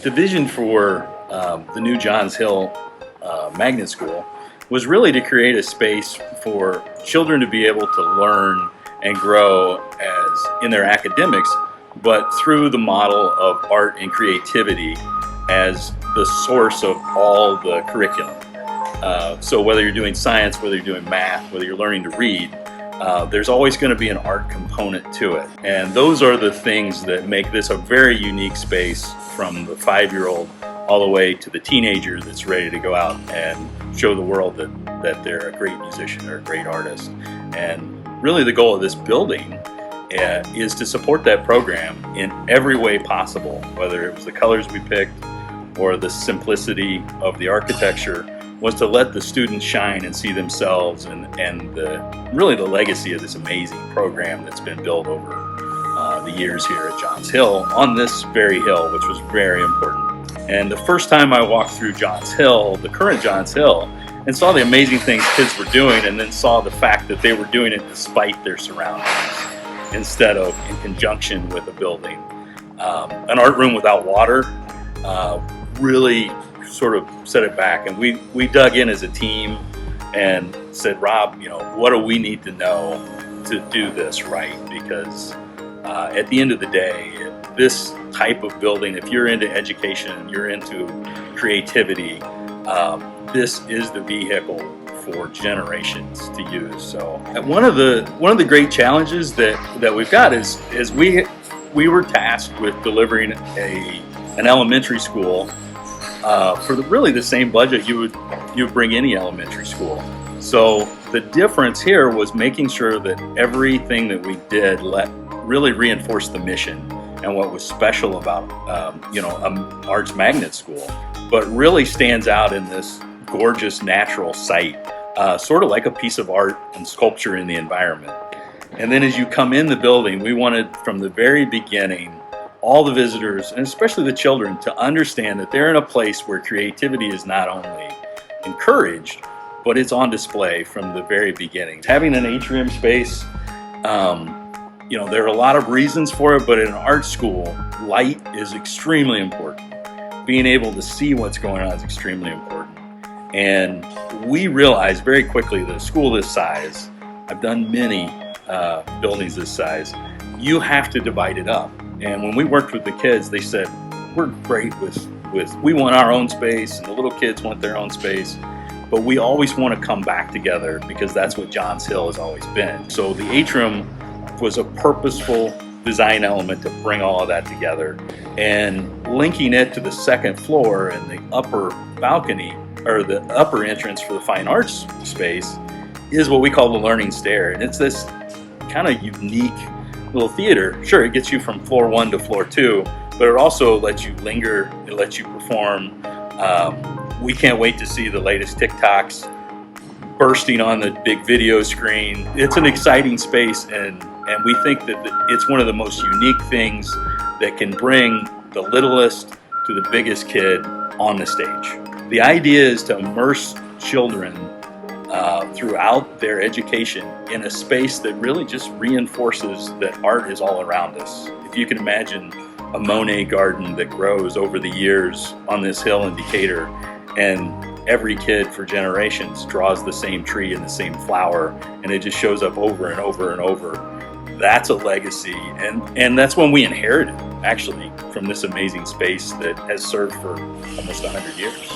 The vision for the new Johns Hill Magnet School was really to create a space for children to be able to learn and grow as in their academics, but through the model of art and creativity as the source of all the curriculum. So whether you're doing science, whether you're doing math, whether you're learning to read, there's always going to be an art component to it. And those are the things that make this a very unique space, from the 5-year-old all the way to the teenager that's ready to go out and show the world that they're a great musician or a great artist. And really the goal of this building is to support that program in every way possible, whether it was the colors we picked or the simplicity of the architecture, was to let the students shine and see themselves and really the legacy of this amazing program that's been built over the years here at Johns Hill, on this very hill, which was very important. And the first time I walked through Johns Hill, the current Johns Hill, and saw the amazing things kids were doing, and then saw the fact that they were doing it despite their surroundings instead of in conjunction with a building. An art room without water really sort of set it back, and we dug in as a team and said, Rob, what do we need to know to do this right? Because at the end of the day, this type of building, if you're into education, you're into creativity, this is the vehicle for generations to use. So one of the great challenges that we've got is we were tasked with delivering an elementary school for really the same budget you would bring any elementary school. So the difference here was making sure that everything that we did really reinforced the mission and what was special about arts magnet school, but really stands out in this gorgeous natural site, sort of like a piece of art and sculpture in the environment. And then as you come in the building, we wanted from the very beginning all the visitors, and especially the children, to understand that they're in a place where creativity is not only encouraged, but it's on display from the very beginning. Having an atrium space, there are a lot of reasons for it, but in an art school, light is extremely important. Being able to see what's going on is extremely important. And we realized very quickly that a school this size, I've done many buildings this size, you have to divide it up. And when we worked with the kids, they said, we're great with we want our own space, and the little kids want their own space, but we always want to come back together because that's what Johns Hill has always been. So the atrium was a purposeful design element to bring all of that together, and linking it to the second floor and the upper balcony, or the upper entrance for the fine arts space, is what we call the learning stair. And it's this kind of unique little theater. Sure, it gets you from floor 1 to floor 2, but it also lets you linger, it lets you perform. We can't wait to see the latest TikToks bursting on the big video screen. It's an exciting space, and we think that it's one of the most unique things that can bring the littlest to the biggest kid on the stage. The idea is to immerse children throughout their education in a space that really just reinforces that art is all around us. If you can imagine a Monet garden that grows over the years on this hill in Decatur, and every kid for generations draws the same tree and the same flower, and it just shows up over and over and over. That's a legacy, and that's when we inherited, actually, from this amazing space that has served for almost 100 years.